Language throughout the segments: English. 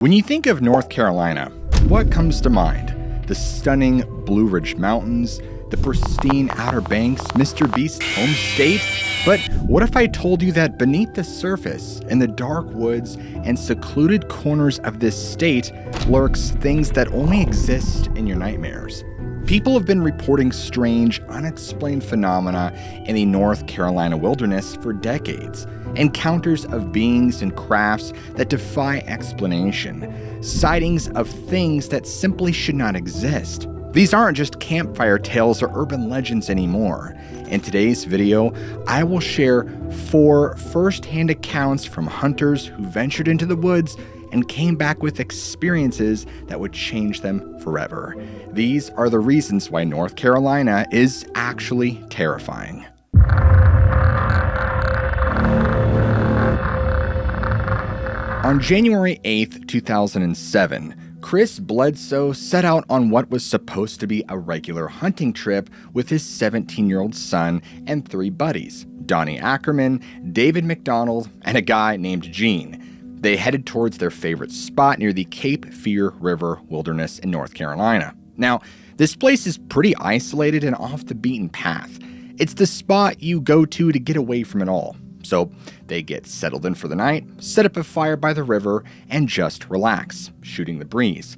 When you think of North Carolina, what comes to mind? The stunning Blue Ridge Mountains, the pristine Outer Banks, Mr. Beast's home state? But what if I told you that beneath the surface, in the dark woods and secluded corners of this state, lurks things that only exist in your nightmares? People have been reporting strange, unexplained phenomena in the North Carolina wilderness for decades. Encounters of beings and crafts that defy explanation. Sightings of things that simply should not exist. These aren't just campfire tales or urban legends anymore. In today's video, I will share 4 first-hand accounts from hunters who ventured into the woods and came back with experiences that would change them forever. These are the reasons why North Carolina is actually terrifying. On January 8th, 2007, Chris Bledsoe set out on what was supposed to be a regular hunting trip with his 17-year-old son and 3 buddies, Donnie Ackerman, David McDonald, and a guy named Gene. They headed towards their favorite spot near the Cape Fear River Wilderness in North Carolina. Now, this place is pretty isolated and off the beaten path. It's the spot you go to get away from it all. So they get settled in for the night, set up a fire by the river, and just relax, shooting the breeze.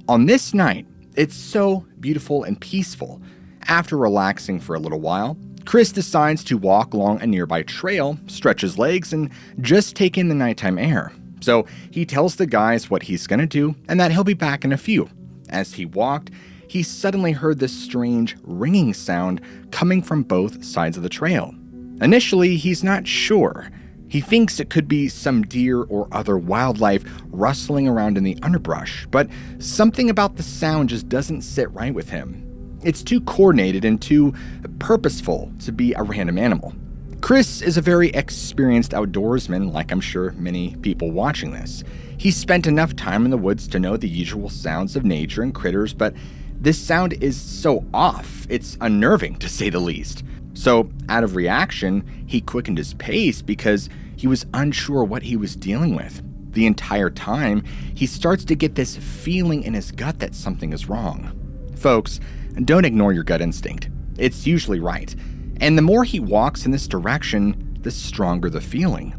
On this night, it's so beautiful and peaceful. After relaxing for a little while, Chris decides to walk along a nearby trail, stretch his legs, and just take in the nighttime air. So he tells the guys what he's gonna do and that he'll be back in a few. As he walked, he suddenly heard this strange ringing sound coming from both sides of the trail. Initially, he's not sure. He thinks it could be some deer or other wildlife rustling around in the underbrush, but something about the sound just doesn't sit right with him. It's too coordinated and too purposeful to be a random animal. Chris is a very experienced outdoorsman, like I'm sure many people watching this. He's spent enough time in the woods to know the usual sounds of nature and critters, but this sound is so off, it's unnerving to say the least. So, out of reaction, he quickened his pace because he was unsure what he was dealing with. The entire time, he starts to get this feeling in his gut that something is wrong. Folks, don't ignore your gut instinct. It's usually right. And the more he walks in this direction, the stronger the feeling.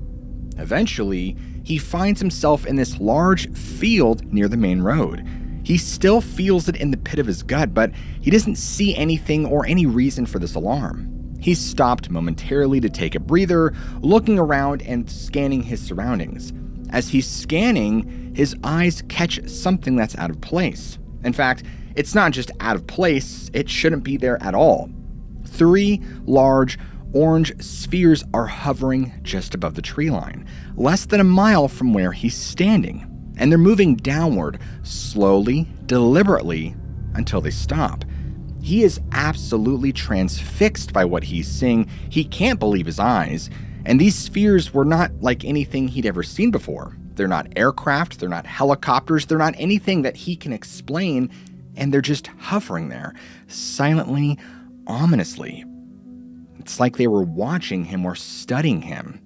Eventually, he finds himself in this large field near the main road. He still feels it in the pit of his gut, but he doesn't see anything or any reason for this alarm. He stopped momentarily to take a breather, looking around and scanning his surroundings. As he's scanning, his eyes catch something that's out of place. In fact, it's not just out of place, it shouldn't be there at all. 3 large orange spheres are hovering just above the tree line, less than a mile from where he's standing. And they're moving downward, slowly, deliberately, until they stop. He is absolutely transfixed by what he's seeing. He can't believe his eyes. And these spheres were not like anything he'd ever seen before. They're not aircraft, they're not helicopters, they're not anything that he can explain, and they're just hovering there, silently, ominously. It's like they were watching him or studying him.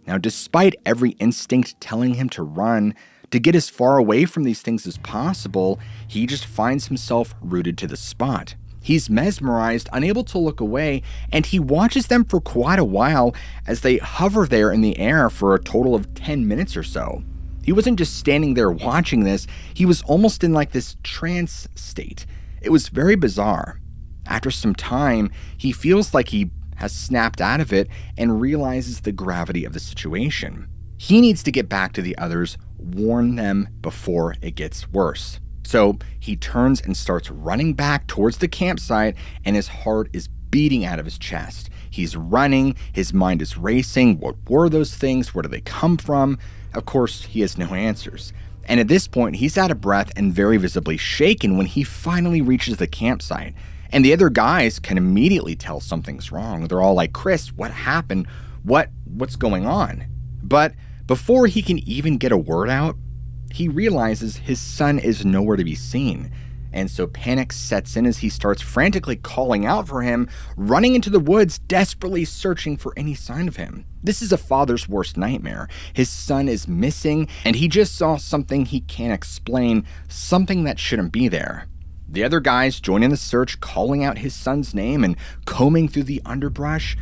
Now, despite every instinct telling him to run, to get as far away from these things as possible, he just finds himself rooted to the spot. He's mesmerized, unable to look away, and he watches them for quite a while as they hover there in the air for a total of 10 minutes or so. He wasn't just standing there watching this, he was almost in like this trance state. It was very bizarre. After some time, he feels like he has snapped out of it and realizes the gravity of the situation. He needs to get back to the others, warn them before it gets worse. So he turns and starts running back towards the campsite, and his heart is beating out of his chest. He's running, his mind is racing. What were those things? Where do they come from? Of course, he has no answers. And at this point, he's out of breath and very visibly shaken when he finally reaches the campsite. And the other guys can immediately tell something's wrong. They're all like, "Chris, what happened? What's going on?" But before he can even get a word out, he realizes his son is nowhere to be seen. And so panic sets in as he starts frantically calling out for him, running into the woods, desperately searching for any sign of him. This is a father's worst nightmare. His son is missing, and he just saw something he can't explain, something that shouldn't be there. The other guys join in the search, calling out his son's name and combing through the underbrush.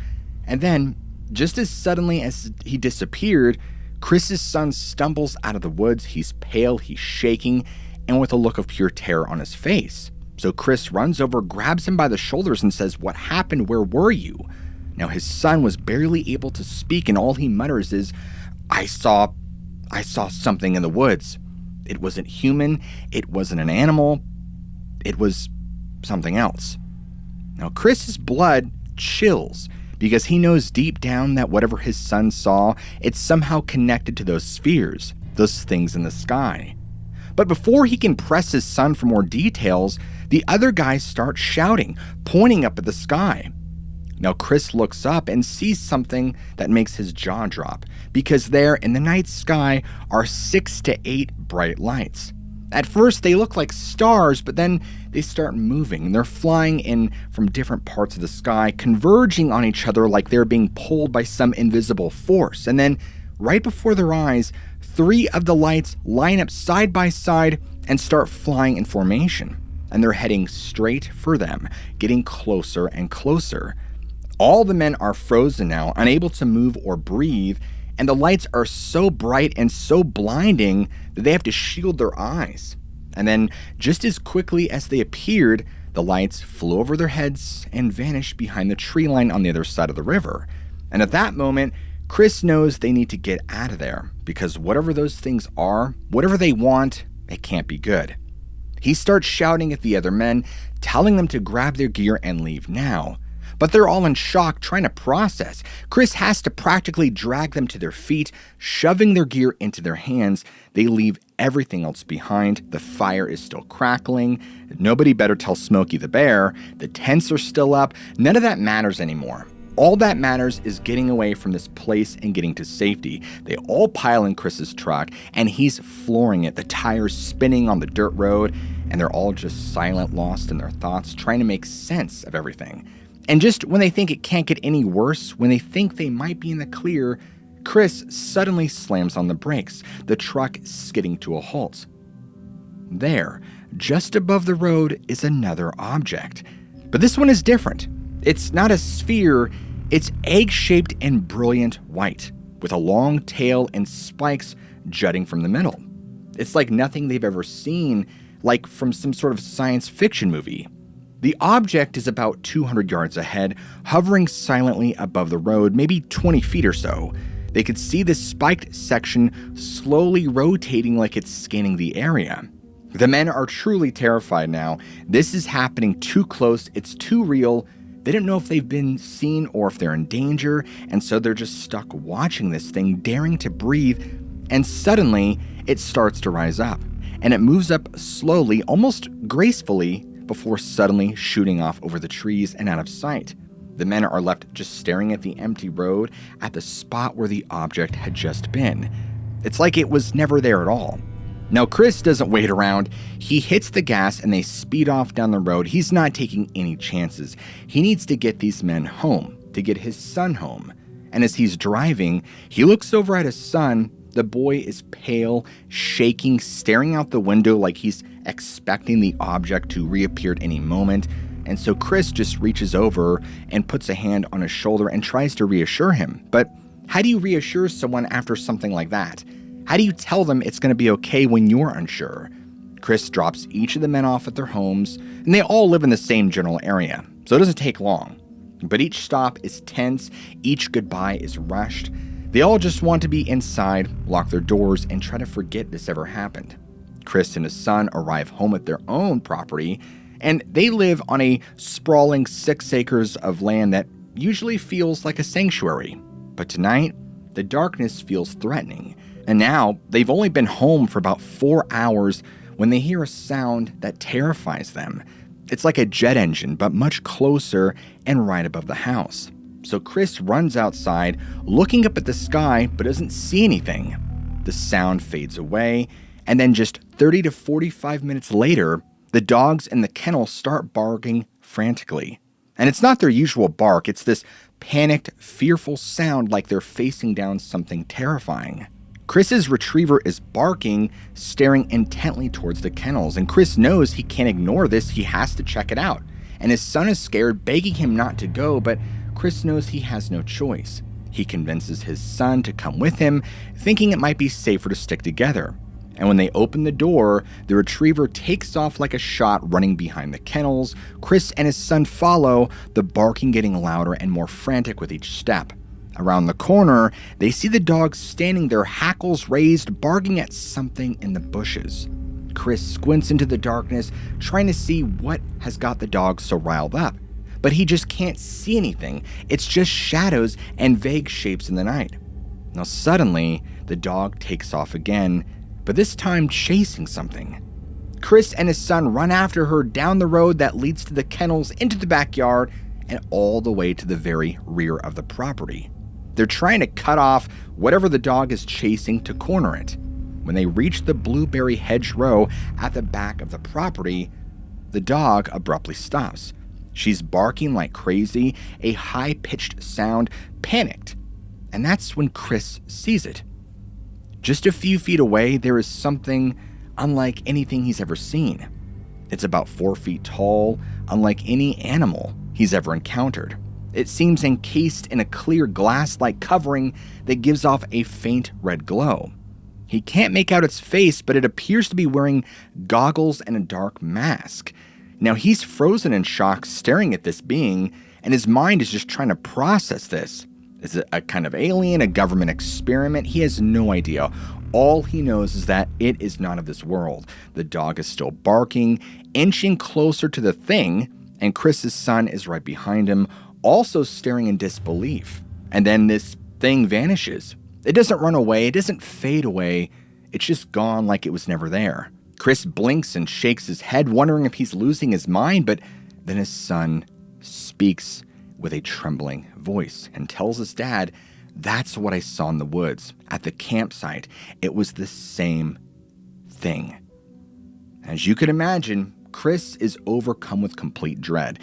And then, just as suddenly as he disappeared, Chris's son stumbles out of the woods. He's pale, he's shaking, and with a look of pure terror on his face. So Chris runs over, grabs him by the shoulders and says, "What happened? Where were you?" Now his son was barely able to speak, and all he mutters is, I saw something in the woods. It wasn't human, it wasn't an animal, it was something else." Now Chris's blood chills because he knows deep down that whatever his son saw, it's somehow connected to those spheres, those things in the sky. But before he can press his son for more details, the other guys start shouting, pointing up at the sky. Now Chris looks up and sees something that makes his jaw drop, because there in the night sky are 6 to 8 bright lights. At first they look like stars, but then they start moving. They're flying in from different parts of the sky, converging on each other like they're being pulled by some invisible force. And then right before their eyes, 3 of the lights line up side by side and start flying in formation. And they're heading straight for them, getting closer and closer. All the men are frozen now, unable to move or breathe, and the lights are so bright and so blinding that they have to shield their eyes. And then, just as quickly as they appeared, the lights flew over their heads and vanished behind the tree line on the other side of the river. And at that moment, Chris knows they need to get out of there, because whatever those things are, whatever they want, it can't be good. He starts shouting at the other men, telling them to grab their gear and leave now. But they're all in shock, trying to process. Chris has to practically drag them to their feet, shoving their gear into their hands. They leave everything else behind. The fire is still crackling. Nobody better tell Smokey the Bear. The tents are still up. None of that matters anymore. All that matters is getting away from this place and getting to safety. They all pile in Chris's truck, and he's flooring it, the tires spinning on the dirt road, and they're all just silent, lost in their thoughts, trying to make sense of everything. And just when they think it can't get any worse, when they think they might be in the clear, Chris suddenly slams on the brakes, the truck skidding to a halt. There, just above the road, is another object. But this one is different. It's not a sphere, it's egg-shaped and brilliant white, with a long tail and spikes jutting from the middle. It's like nothing they've ever seen, like from some sort of science fiction movie. The object is about 200 yards ahead, hovering silently above the road, maybe 20 feet or so. They could see the spiked section slowly rotating like it's scanning the area. The men are truly terrified now. This is happening too close, it's too real. They don't know if they've been seen or if they're in danger, and so they're just stuck watching this thing, daring to breathe, and suddenly it starts to rise up, and it moves up slowly, almost gracefully, before suddenly shooting off over the trees and out of sight. The men are left just staring at the empty road at the spot where the object had just been. It's like it was never there at all. Now Chris doesn't wait around. He hits the gas and they speed off down the road. He's not taking any chances. He needs to get these men home, to get his son home. And as he's driving, he looks over at his son. The boy is pale, shaking, staring out the window like he's expecting the object to reappear at any moment. And so Chris just reaches over and puts a hand on his shoulder and tries to reassure him. But how do you reassure someone after something like that? How do you tell them it's going to be okay when you're unsure? Chris drops each of the men off at their homes, and they all live in the same general area, so it doesn't take long. But each stop is tense, each goodbye is rushed. They all just want to be inside, lock their doors, and try to forget this ever happened. Chris and his son arrive home at their own property, and they live on a sprawling 6 acres of land that usually feels like a sanctuary. But tonight, the darkness feels threatening. And now, they've only been home for about 4 hours when they hear a sound that terrifies them. It's like a jet engine, but much closer and right above the house. So Chris runs outside, looking up at the sky, but doesn't see anything. The sound fades away, and then just 30 to 45 minutes later, The dogs in the kennel start barking frantically. And it's not their usual bark, it's this panicked, fearful sound like they're facing down something terrifying. Chris's retriever is barking, staring intently towards the kennels, and Chris knows he can't ignore this, he has to check it out. And his son is scared, begging him not to go, but Chris knows he has no choice. He convinces his son to come with him, thinking it might be safer to stick together. And when they open the door, the retriever takes off like a shot, running behind the kennels. Chris and his son follow, the barking getting louder and more frantic with each step. Around the corner, they see the dog standing there, hackles raised, barking at something in the bushes. Chris squints into the darkness, trying to see what has got the dog so riled up. But he just can't see anything. It's just shadows and vague shapes in the night. Now suddenly, the dog takes off again, but this time chasing something. Chris and his son run after her down the road that leads to the kennels, into the backyard, and all the way to the very rear of the property. They're trying to cut off whatever the dog is chasing to corner it. When they reach the blueberry hedgerow at the back of the property, the dog abruptly stops. She's barking like crazy, a high-pitched sound, panicked. And that's when Chris sees it. Just a few feet away, there is something unlike anything he's ever seen. It's about 4 feet tall, unlike any animal he's ever encountered. It seems encased in a clear glass-like covering that gives off a faint red glow. He can't make out its face, but it appears to be wearing goggles and a dark mask. Now he's frozen in shock, staring at this being, and his mind is just trying to process this. Is it a kind of alien, a government experiment? He has no idea. All he knows is that it is not of this world. The dog is still barking, inching closer to the thing, and Chris's son is right behind him, also staring in disbelief. And then this thing vanishes. It doesn't run away, it doesn't fade away, it's just gone like it was never there. Chris blinks and shakes his head, wondering if he's losing his mind, but then his son speaks with a trembling voice and tells his dad, "That's what I saw in the woods at the campsite. It was the same thing." As you could imagine, Chris is overcome with complete dread.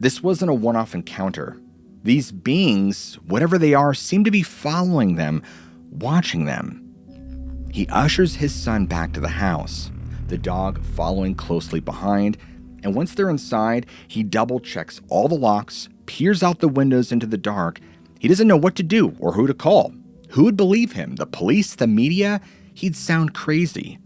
This wasn't a one-off encounter. These beings, whatever they are, seem to be following them, watching them. He ushers his son back to the house, the dog following closely behind, and once they're inside, he double-checks all the locks, peers out the windows into the dark. He doesn't know what to do or who to call. Who would believe him? The police? The media? He'd sound crazy.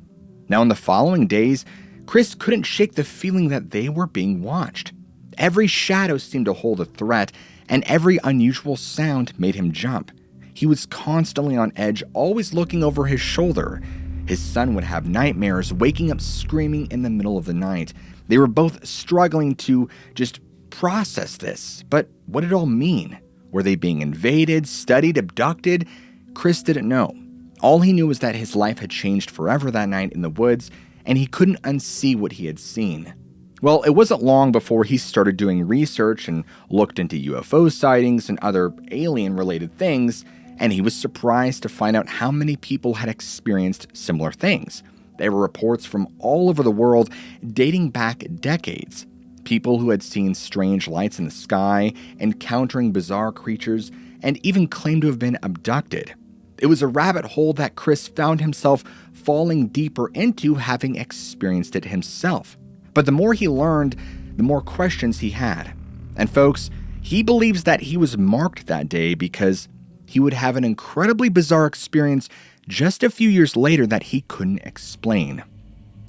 Now, in the following days, Chris couldn't shake the feeling that they were being watched. Every shadow seemed to hold a threat, and every unusual sound made him jump. He was constantly on edge, always looking over his shoulder. His son would have nightmares, waking up screaming in the middle of the night. They were both struggling to just process this. But what did it all mean? Were they being invaded, studied, abducted? Chris didn't know. All he knew was that his life had changed forever that night in the woods, and he couldn't unsee what he had seen. Well, it wasn't long before he started doing research and looked into UFO sightings and other alien-related things, and he was surprised to find out how many people had experienced similar things. There were reports from all over the world dating back decades. People who had seen strange lights in the sky, encountering bizarre creatures, and even claimed to have been abducted. It was a rabbit hole that Chris found himself falling deeper into, having experienced it himself. But the more he learned, the more questions he had. And folks, he believes that he was marked that day because he would have an incredibly bizarre experience just a few years later that he couldn't explain.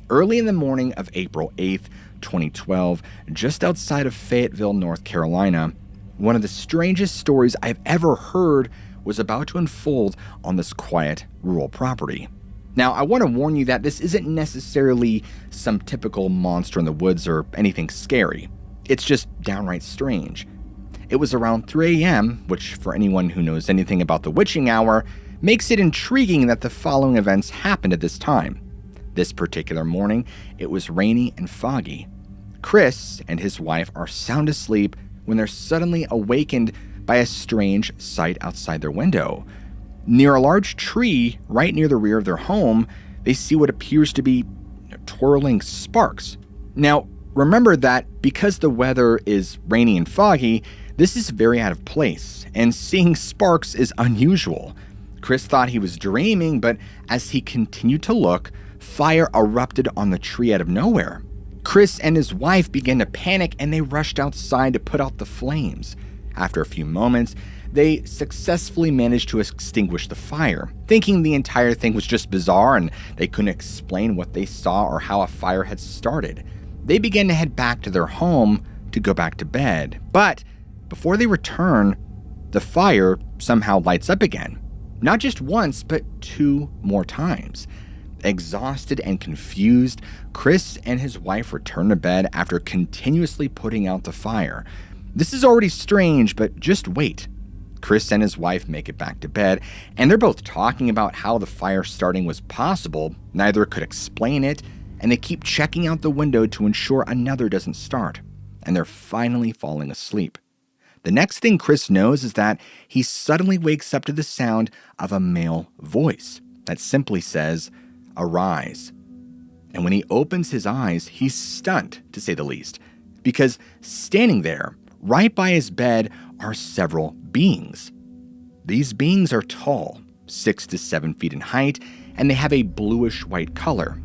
Early in the morning of April 8th, 2012, just outside of Fayetteville, North Carolina, one of the strangest stories I've ever heard was about to unfold on this quiet, rural property. Now, I want to warn you that this isn't necessarily some typical monster in the woods or anything scary. It's just downright strange. It was around 3 a.m., which for anyone who knows anything about the witching hour, makes it intriguing that the following events happened at this time. This particular morning, it was rainy and foggy. Chris and his wife are sound asleep when they're suddenly awakened by a strange sight outside their window. Near a large tree, right near the rear of their home, they see what appears to be twirling sparks. Now, remember that because the weather is rainy and foggy, this is very out of place, and seeing sparks is unusual. Chris thought he was dreaming, but as he continued to look, fire erupted on the tree out of nowhere. Chris and his wife began to panic, and they rushed outside to put out the flames. After a few moments, they successfully managed to extinguish the fire, thinking the entire thing was just bizarre and they couldn't explain what they saw or how a fire had started. They began to head back to their home to go back to bed, but before they return, the fire somehow lights up again. Not just once, but 2 more times. Exhausted and confused, Chris and his wife return to bed after continuously putting out the fire. This is already strange, but just wait. Chris and his wife make it back to bed, and they're both talking about how the fire starting was possible. Neither could explain it, and they keep checking out the window to ensure another doesn't start. And they're finally falling asleep. The next thing Chris knows is that he suddenly wakes up to the sound of a male voice that simply says, "Arise." And when he opens his eyes, he's stunned, to say the least, because standing there, right by his bed, are several beings. These beings are tall, 6 to 7 feet in height, and they have a bluish-white color.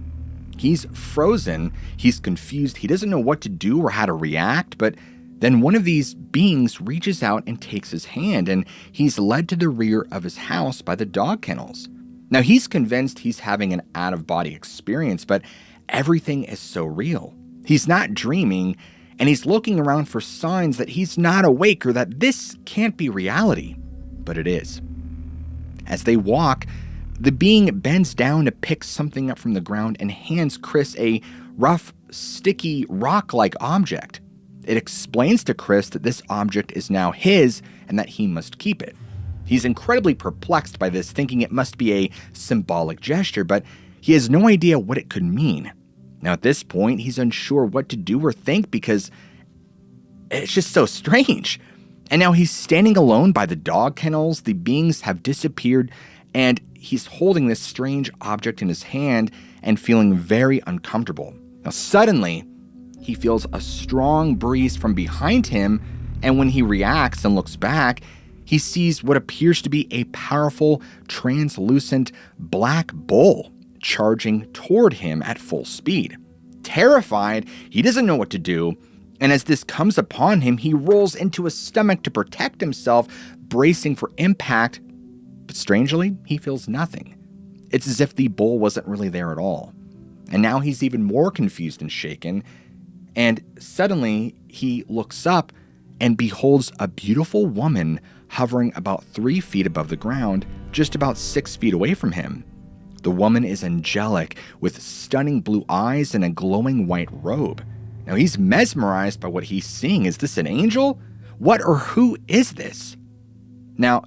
He's frozen, he's confused, he doesn't know what to do or how to react, but then one of these beings reaches out and takes his hand, and he's led to the rear of his house by the dog kennels. Now, he's convinced he's having an out-of-body experience, but everything is so real. He's not dreaming, and he's looking around for signs that he's not awake or that this can't be reality. But it is. As they walk, the being bends down to pick something up from the ground and hands Chris a rough, sticky, rock-like object. It explains to Chris that this object is now his and that he must keep it. He's incredibly perplexed by this, thinking it must be a symbolic gesture, but he has no idea what it could mean. Now, at this point, he's unsure what to do or think because it's just so strange. And now he's standing alone by the dog kennels, the beings have disappeared, and he's holding this strange object in his hand and feeling very uncomfortable. Now, suddenly, he feels a strong breeze from behind him, and when he reacts and looks back, he sees what appears to be a powerful, translucent black bull charging toward him at full speed. Terrified, he doesn't know what to do, and as this comes upon him, he rolls into his stomach to protect himself, bracing for impact, but strangely, he feels nothing. It's as if the bull wasn't really there at all. And now he's even more confused and shaken, and suddenly he looks up and beholds a beautiful woman hovering about 3 feet above the ground, just about 6 feet away from him. The woman is angelic, with stunning blue eyes and a glowing white robe. Now he's mesmerized by what he's seeing. Is this an angel? What or who is this? Now,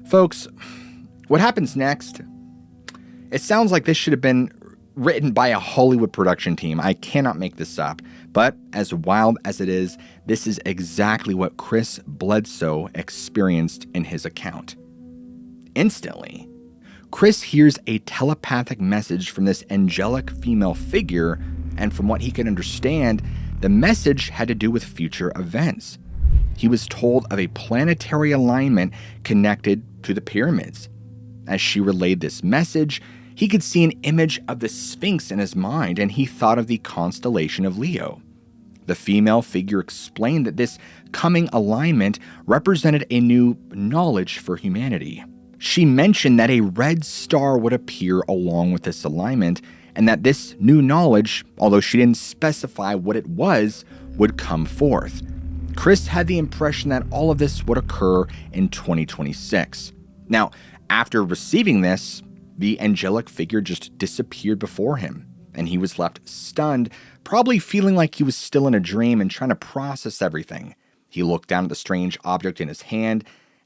folks, what happens next? It sounds like this should have been written by a Hollywood production team. I cannot make this up. But as wild as it is, this is exactly what Chris Bledsoe experienced in his account. Instantly, Chris hears a telepathic message from this angelic female figure, and from what he could understand, the message had to do with future events. He was told of a planetary alignment connected to the pyramids. As she relayed this message, he could see an image of the Sphinx in his mind, and he thought of the constellation of Leo. The female figure explained that this coming alignment represented a new knowledge for humanity. She mentioned that a red star would appear along with this alignment, and that this new knowledge, although she didn't specify what it was, would come forth. Chris had the impression that all of this would occur in 2026. Now, after receiving this, the angelic figure just disappeared before him, and he was left stunned, probably feeling like he was still in a dream and trying to process everything. He looked down at the strange object in his hand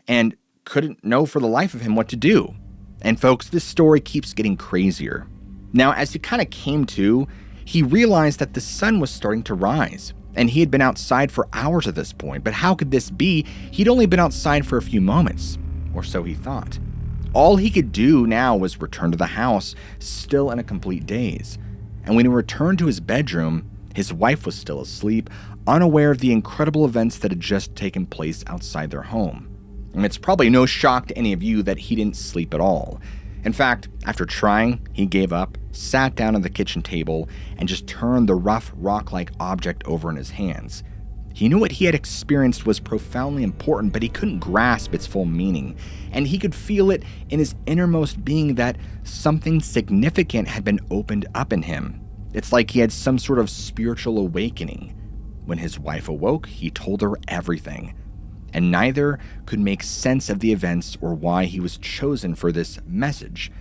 and couldn't know for the life of him what to do. And folks, this story keeps getting crazier. Now, as he kind of came to, he realized that the sun was starting to rise, and he had been outside for hours at this point. But how could this be? He'd only been outside for a few moments, or so he thought. All he could do now was return to the house, still in a complete daze. And when he returned to his bedroom, His wife was still asleep, unaware of the incredible events that had just taken place outside their home. And it's probably no shock to any of you that he didn't sleep at all. In fact, after trying, he gave up, sat down at the kitchen table, and just turned the rough rock-like object over in his hands. He knew what he had experienced was profoundly important, but he couldn't grasp its full meaning, and he could feel it in his innermost being that something significant had been opened up in him. It's like he had some sort of spiritual awakening. When his wife awoke, he told her everything, and neither could make sense of the events or why he was chosen for this message.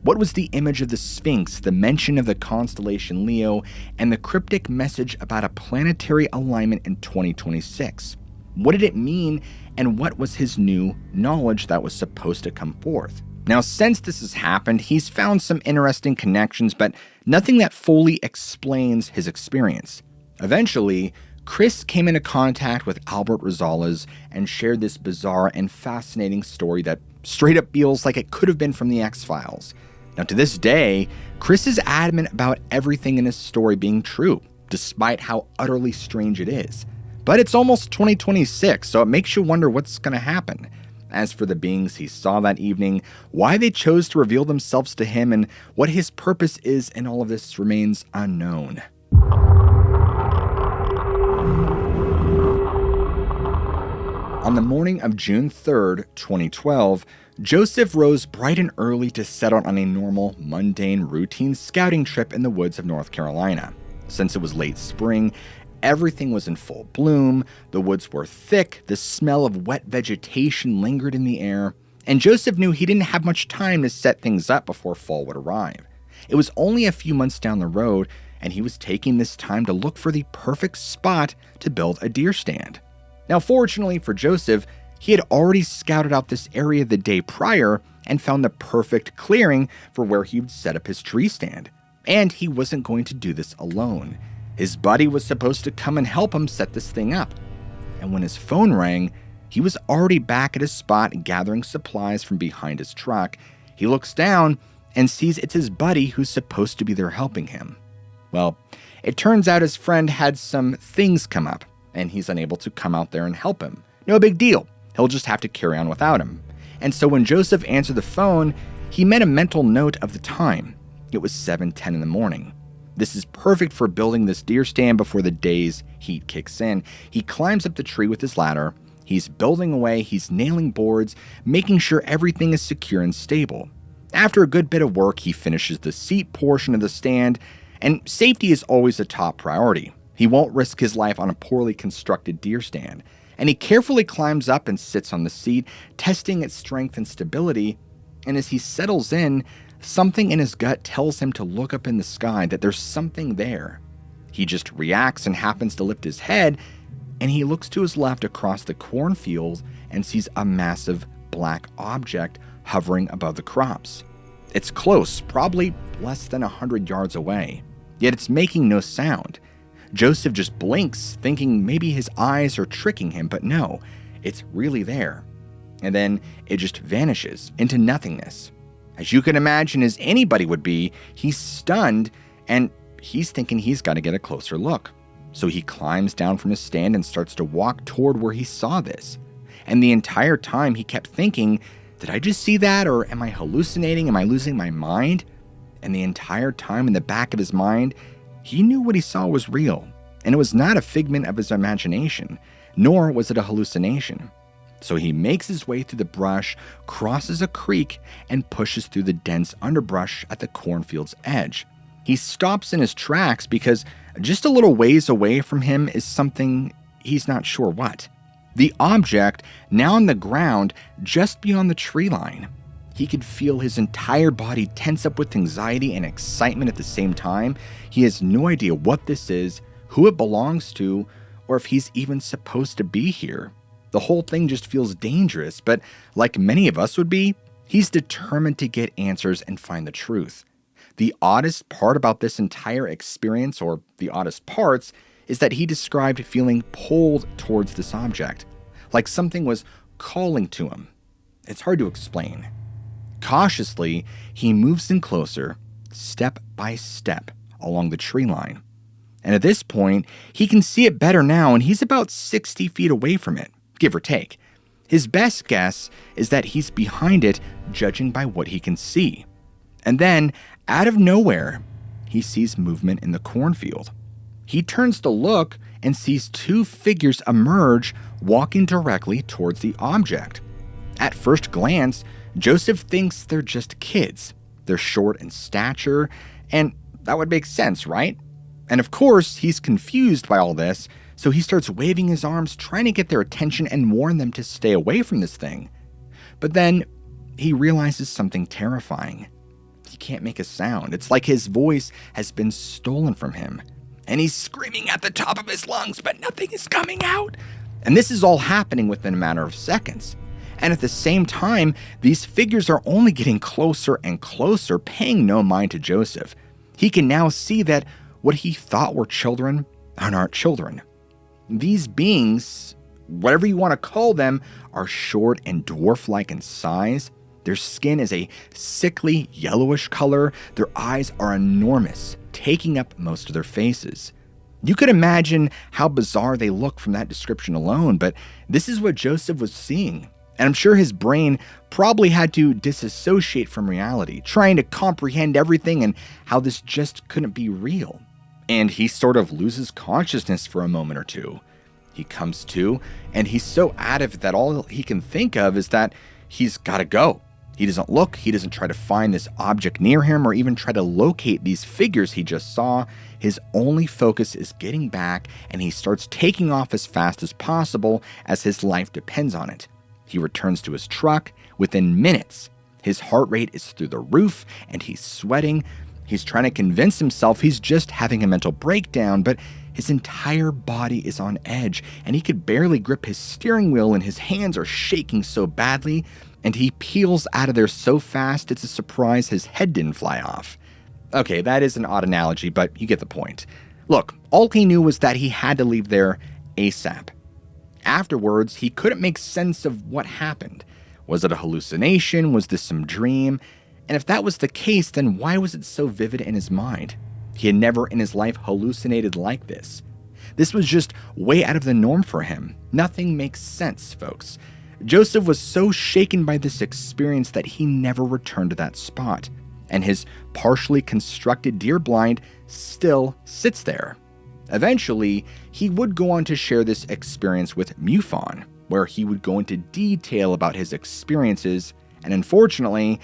What was the image of the Sphinx, the mention of the constellation Leo, and the cryptic message about a planetary alignment in 2026? What did it mean, and what was his new knowledge that was supposed to come forth? Now, since this has happened, he's found some interesting connections, but nothing that fully explains his experience. Eventually, Chris came into contact with Albert Rosales and shared this bizarre and fascinating story that straight up feels like it could have been from the X-Files. Now, to this day, Chris is adamant about everything in his story being true, despite how utterly strange it is. But it's almost 2026, so it makes you wonder what's going to happen. As for the beings he saw that evening, why they chose to reveal themselves to him, and what his purpose is in all of this remains unknown. On the morning of June 3rd, 2012, Joseph rose bright and early to set out on a normal, mundane, routine scouting trip in the woods of North Carolina. Since it was late spring, everything was in full bloom, the woods were thick, the smell of wet vegetation lingered in the air, and Joseph knew he didn't have much time to set things up before fall would arrive. It was only a few months down the road, and he was taking this time to look for the perfect spot to build a deer stand. Now, fortunately for Joseph, he had already scouted out this area the day prior and found the perfect clearing for where he would set up his tree stand. And he wasn't going to do this alone. His buddy was supposed to come and help him set this thing up. And when his phone rang, he was already back at his spot gathering supplies from behind his truck. He looks down and sees it's his buddy who's supposed to be there helping him. Well, it turns out his friend had some things come up, and he's unable to come out there and help him. No big deal. He'll just have to carry on without him. And so when Joseph answered the phone, he made a mental note of the time. It was 7:10 in the morning. This is perfect for building this deer stand before the day's heat kicks in. He climbs up the tree with his ladder. He's building away, he's nailing boards, making sure everything is secure and stable. After a good bit of work, he finishes the seat portion of the stand, and safety is always a top priority. He won't risk his life on a poorly constructed deer stand, and he carefully climbs up and sits on the seat, testing its strength and stability, and as he settles in, something in his gut tells him to look up in the sky, that there's something there. He just reacts and happens to lift his head, and he looks to his left across the cornfield and sees a massive black object hovering above the crops. It's close, probably less than 100 yards away, yet it's making no sound. Joseph just blinks, thinking maybe his eyes are tricking him, but no, it's really there. And then it just vanishes into nothingness. As you can imagine, as anybody would be, he's stunned, and he's thinking he's got to get a closer look. So he climbs down from his stand and starts to walk toward where he saw this. And the entire time he kept thinking, did I just see that, or am I hallucinating? Am I losing my mind? And the entire time in the back of his mind, he knew what he saw was real, and it was not a figment of his imagination, nor was it a hallucination. So he makes his way through the brush, crosses a creek, and pushes through the dense underbrush at the cornfield's edge. He stops in his tracks because just a little ways away from him is something he's not sure what. The object, now on the ground, just beyond the tree line. He could feel his entire body tense up with anxiety and excitement at the same time. He has no idea what this is, who it belongs to, or if he's even supposed to be here. The whole thing just feels dangerous, but like many of us would be, he's determined to get answers and find the truth. The oddest part about this entire experience, or the oddest parts, is that he described feeling pulled towards this object, like something was calling to him. It's hard to explain. Cautiously, he moves in closer, step by step, along the tree line. And at this point, he can see it better now, and he's about 60 feet away from it, give or take. His best guess is that he's behind it, judging by what he can see. And then, out of nowhere, he sees movement in the cornfield. He turns to look and sees two figures emerge, walking directly towards the object. At first glance, Joseph thinks they're just kids. They're short in stature, and that would make sense, right? And of course, he's confused by all this, so he starts waving his arms, trying to get their attention and warn them to stay away from this thing. But then he realizes something terrifying. He can't make a sound. It's like his voice has been stolen from him. And he's screaming at the top of his lungs, but nothing is coming out. And this is all happening within a matter of seconds. And at the same time, these figures are only getting closer and closer, paying no mind to Joseph. He can now see that what he thought were children aren't children. These beings, whatever you want to call them, are short and dwarf-like in size. Their skin is a sickly yellowish color. Their eyes are enormous, taking up most of their faces. You could imagine how bizarre they look from that description alone, but this is what Joseph was seeing. And I'm sure his brain probably had to disassociate from reality, trying to comprehend everything and how this just couldn't be real. And he sort of loses consciousness for a moment or two. He comes to, and he's so out of it that all he can think of is that he's got to go. He doesn't look, he doesn't try to find this object near him or even try to locate these figures he just saw. His only focus is getting back, and he starts taking off as fast as possible as his life depends on it. He returns to his truck within minutes. His heart rate is through the roof, and he's sweating. He's trying to convince himself he's just having a mental breakdown, but his entire body is on edge, and he could barely grip his steering wheel, and his hands are shaking so badly, and he peels out of there so fast it's a surprise his head didn't fly off. Okay, that is an odd analogy, but you get the point. Look, all he knew was that he had to leave there ASAP. Afterwards, he couldn't make sense of what happened. Was it a hallucination? Was this some dream? And if that was the case, then why was it so vivid in his mind? He had never in his life hallucinated like this. This was just way out of the norm for him. Nothing makes sense, folks. Joseph was so shaken by this experience that he never returned to that spot. And his partially constructed deer blind still sits there. Eventually, he would go on to share this experience with MUFON, where he would go into detail about his experiences and, unfortunately,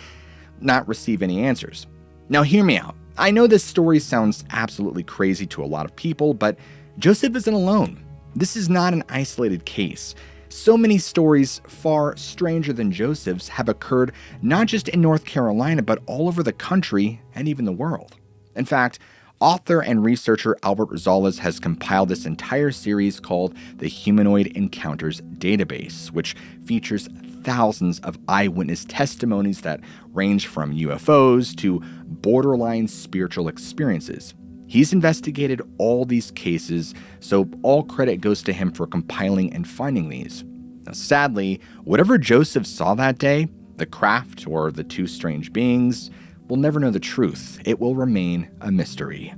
not receive any answers. Now, hear me out. I know this story sounds absolutely crazy to a lot of people, but Joseph isn't alone. This is not an isolated case. So many stories far stranger than Joseph's have occurred not just in North Carolina, but all over the country and even the world. In fact, author and researcher Albert Rosales has compiled this entire series called the Humanoid Encounters Database, which features thousands of eyewitness testimonies that range from UFOs to borderline spiritual experiences. He's investigated all these cases, so all credit goes to him for compiling and finding these. Now, sadly, whatever Joseph saw that day, the craft or the two strange beings, we'll never know the truth. It will remain a mystery.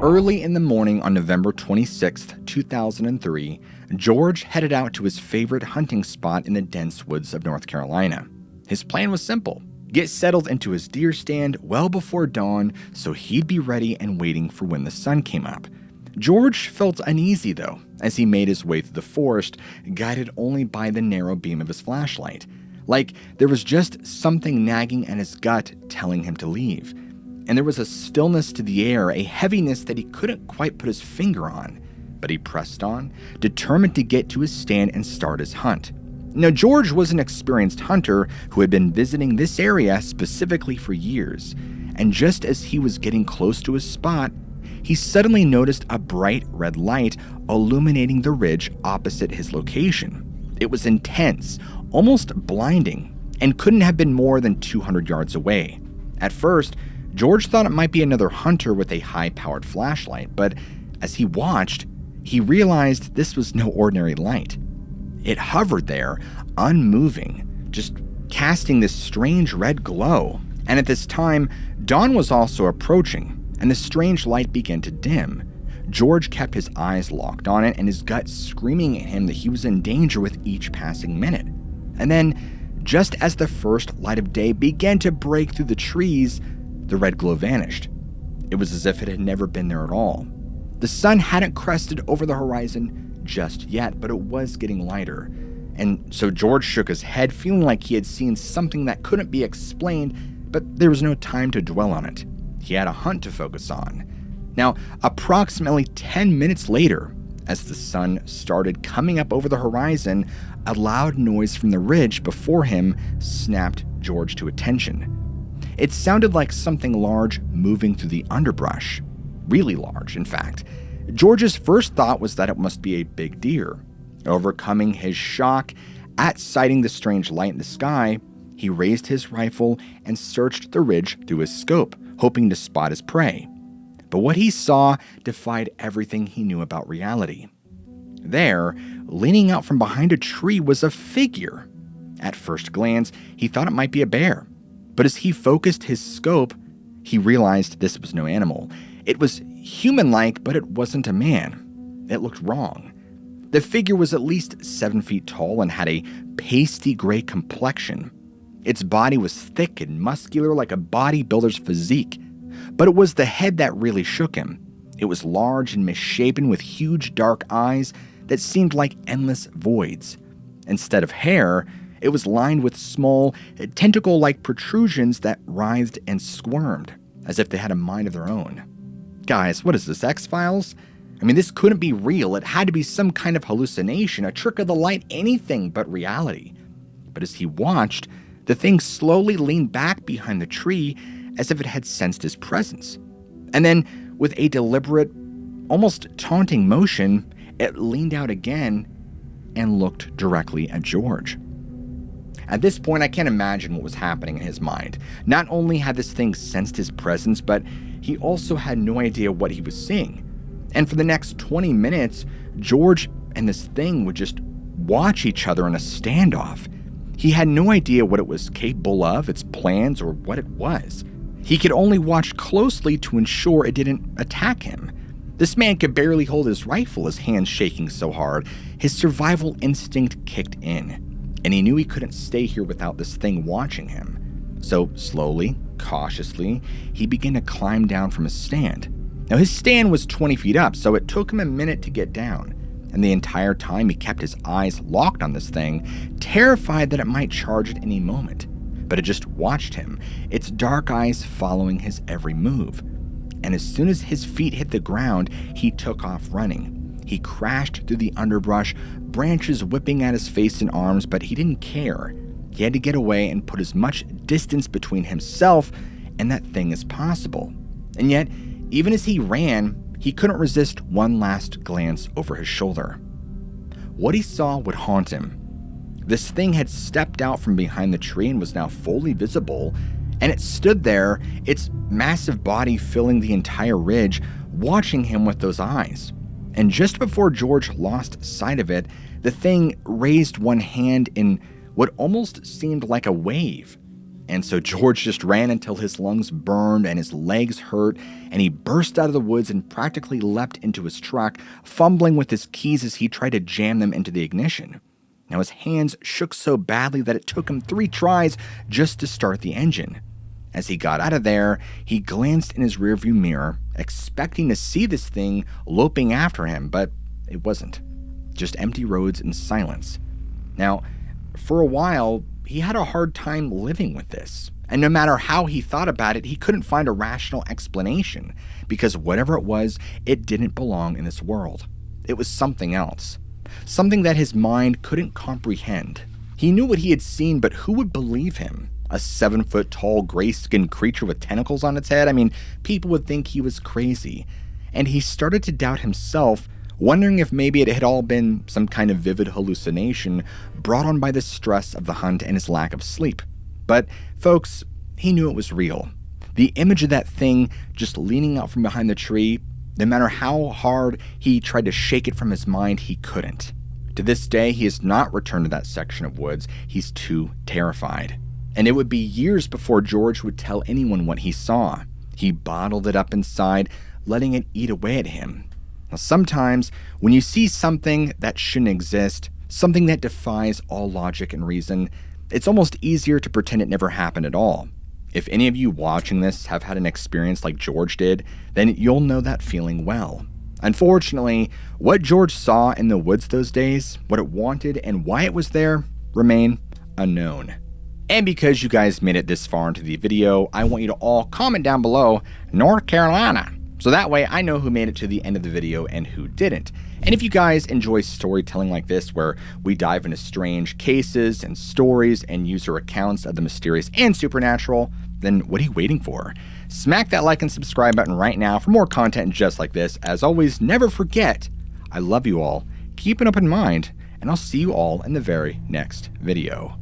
Early in the morning on November 26, 2003, George headed out to his favorite hunting spot in the dense woods of North Carolina. His plan was simple: get settled into his deer stand well before dawn so he'd be ready and waiting for when the sun came up. George felt uneasy, though, as he made his way through the forest, guided only by the narrow beam of his flashlight. Like there was just something nagging at his gut telling him to leave. And there was a stillness to the air, a heaviness that he couldn't quite put his finger on. But he pressed on, determined to get to his stand and start his hunt. Now, George was an experienced hunter who had been visiting this area specifically for years. And just as he was getting close to his spot, he suddenly noticed a bright red light illuminating the ridge opposite his location. It was intense, almost blinding, and couldn't have been more than 200 yards away. At first, George thought it might be another hunter with a high-powered flashlight, but as he watched, he realized this was no ordinary light. It hovered there, unmoving, just casting this strange red glow, And at this time, dawn was also approaching, and the strange light began to dim. George kept his eyes locked on it and his gut screaming at him that he was in danger with each passing minute. And then, just as the first light of day began to break through the trees, the red glow vanished. It was as if it had never been there at all. The sun hadn't crested over the horizon just yet, but it was getting lighter. And so George shook his head, feeling like he had seen something that couldn't be explained, but there was no time to dwell on it. He had a hunt to focus on. Now, approximately 10 minutes later, as the sun started coming up over the horizon, a loud noise from the ridge before him snapped George to attention. It sounded like something large moving through the underbrush. Really large, in fact. George's first thought was that it must be a big deer. Overcoming his shock at sighting the strange light in the sky, he raised his rifle and searched the ridge through his scope, hoping to spot his prey. But what he saw defied everything he knew about reality. There, leaning out from behind a tree, was a figure. At first glance, he thought it might be a bear. But as he focused his scope, he realized this was no animal. It was human-like, but it wasn't a man. It looked wrong. The figure was at least 7 feet tall and had a pasty gray complexion. Its body was thick and muscular like a bodybuilder's physique. But it was the head that really shook him. It was large and misshapen with huge dark eyes that seemed like endless voids. Instead of hair, it was lined with small, tentacle-like protrusions that writhed and squirmed, as if they had a mind of their own. Guys, what is this, X-Files? I mean, this couldn't be real. It had to be some kind of hallucination, a trick of the light, anything but reality. But as he watched, the thing slowly leaned back behind the tree as if it had sensed his presence. And then, with a deliberate, almost taunting motion, it leaned out again and looked directly at George. At this point, I can't imagine what was happening in his mind. Not only had this thing sensed his presence, but he also had no idea what he was seeing. And for the next 20 minutes, George and this thing would just watch each other in a standoff. He had no idea what it was capable of, its plans, or what it was. He could only watch closely to ensure it didn't attack him. This man could barely hold his rifle, his hands shaking so hard. His survival instinct kicked in, and he knew he couldn't stay here without this thing watching him. So slowly, cautiously, he began to climb down from his stand. Now his stand was 20 feet up, so it took him a minute to get down. And the entire time he kept his eyes locked on this thing, terrified that it might charge at any moment. But it just watched him, its dark eyes following his every move. And as soon as his feet hit the ground, he took off running. He crashed through the underbrush, branches whipping at his face and arms, but he didn't care. He had to get away and put as much distance between himself and that thing as possible. And yet, even as he ran, he couldn't resist one last glance over his shoulder. What he saw would haunt him. This thing had stepped out from behind the tree and was now fully visible, and it stood there, its massive body filling the entire ridge, watching him with those eyes. And just before George lost sight of it, the thing raised one hand in what almost seemed like a wave. And so George just ran until his lungs burned and his legs hurt, and he burst out of the woods and practically leapt into his truck, fumbling with his keys as he tried to jam them into the ignition. Now his hands shook so badly that it took him 3 tries just to start the engine. As he got out of there, he glanced in his rearview mirror, expecting to see this thing loping after him, but it wasn't. Just empty roads and silence. Now, for a while, he had a hard time living with this. And no matter how he thought about it, he couldn't find a rational explanation, because whatever it was, it didn't belong in this world. It was something else. Something that his mind couldn't comprehend. He knew what he had seen, but who would believe him? A 7-foot-tall, gray-skinned creature with tentacles on its head? I mean, people would think he was crazy. And he started to doubt himself, wondering if maybe it had all been some kind of vivid hallucination brought on by the stress of the hunt and his lack of sleep. But, folks, he knew it was real. The image of that thing just leaning out from behind the tree, no matter how hard he tried to shake it from his mind, he couldn't. To this day, he has not returned to that section of woods. He's too terrified. and it would be years before George would tell anyone what he saw. He bottled it up inside, letting it eat away at him. Now, sometimes, when you see something that shouldn't exist, something that defies all logic and reason, it's almost easier to pretend it never happened at all. If any of you watching this have had an experience like George did, then you'll know that feeling well. Unfortunately, what George saw in the woods those days, what it wanted, and why it was there, remain unknown. And because you guys made it this far into the video, I want you to all comment down below, North Carolina, so that way I know who made it to the end of the video and who didn't. And if you guys enjoy storytelling like this, where we dive into strange cases and stories and user accounts of the mysterious and supernatural, then what are you waiting for? Smack that like and subscribe button right now for more content just like this. As always, never forget, I love you all, keep an open mind, and I'll see you all in the very next video.